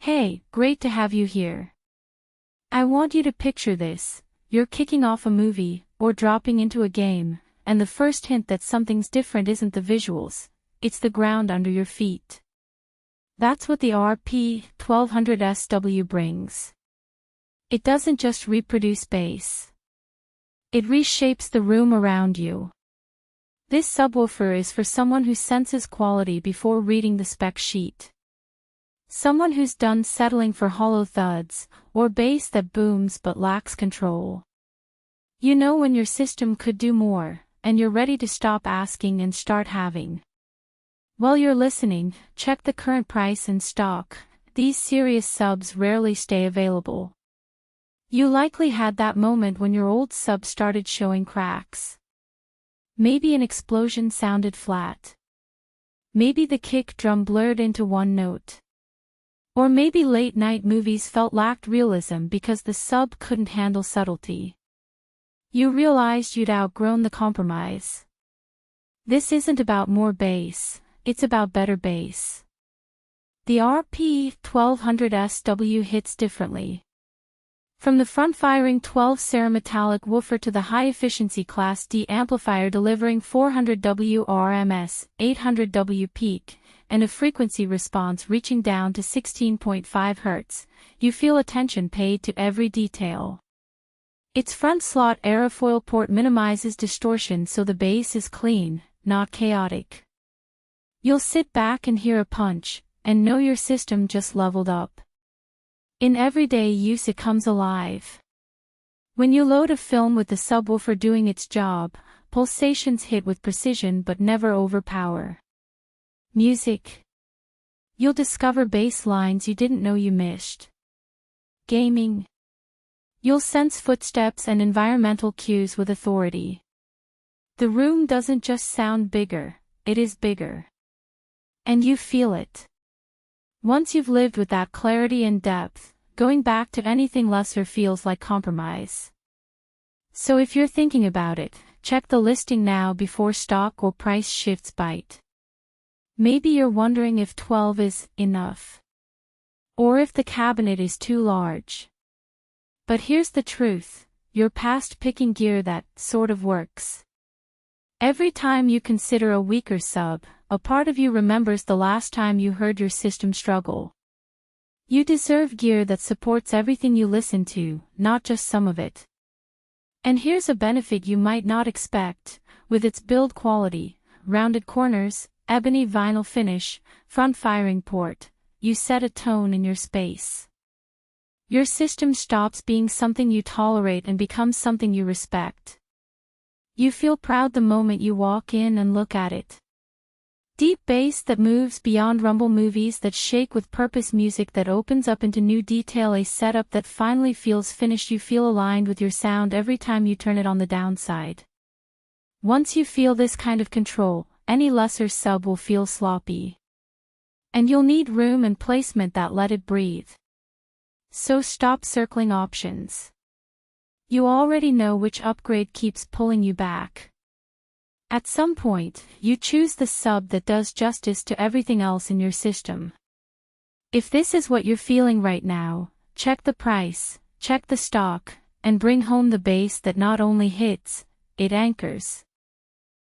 Hey, great to have you here. I want you to picture this. You're kicking off a movie, or dropping into a game, and the first hint that something's different isn't the visuals, it's the ground under your feet. That's what the RP-1200SW brings. It doesn't just reproduce bass. It reshapes the room around you. This subwoofer is for someone who senses quality before reading the spec sheet. Someone who's done settling for hollow thuds, or bass that booms but lacks control. You know when your system could do more, and you're ready to stop asking and start having. While you're listening, check the current price and stock. These serious subs rarely stay available. You likely had that moment when your old sub started showing cracks. Maybe an explosion sounded flat. Maybe the kick drum blurred into one note. Or maybe late-night movies lacked realism because the sub couldn't handle subtlety. You realized you'd outgrown the compromise. This isn't about more bass, it's about better bass. The RP-1200SW hits differently. From the front-firing 12 Cerametallic woofer to the high-efficiency Class D amplifier delivering 400W RMS, 800W peak, and a frequency response reaching down to 16.5 Hz, you feel attention paid to every detail. Its front slot aerofoil port minimizes distortion so the bass is clean, not chaotic. You'll sit back and hear a punch, and know your system just leveled up. In everyday use it comes alive. When you load a film with the subwoofer doing its job, pulsations hit with precision but never overpower. Music. You'll discover bass lines you didn't know you missed. Gaming. You'll sense footsteps and environmental cues with authority. The room doesn't just sound bigger, it is bigger. And you feel it. Once you've lived with that clarity and depth, going back to anything lesser feels like compromise. So if you're thinking about it, check the listing now before stock or price shifts bite. Maybe you're wondering if 12 is enough. Or if the cabinet is too large. But here's the truth, you're past picking gear that sort of works. Every time you consider a weaker sub, a part of you remembers the last time you heard your system struggle. You deserve gear that supports everything you listen to, not just some of it. And here's a benefit you might not expect, with its build quality, rounded corners, ebony vinyl finish, front-firing port, you set a tone in your space. Your system stops being something you tolerate and becomes something you respect. You feel proud the moment you walk in and look at it. Deep bass that moves beyond rumble, movies that shake with purpose, music that opens up into new detail, a setup that finally feels finished. You feel aligned with your sound every time you turn it on. The downside. Once you feel this kind of control, any lesser sub will feel sloppy. And you'll need room and placement that let it breathe. So stop circling options. You already know which upgrade keeps pulling you back. At some point, you choose the sub that does justice to everything else in your system. If this is what you're feeling right now, check the price, check the stock, and bring home the bass that not only hits, it anchors.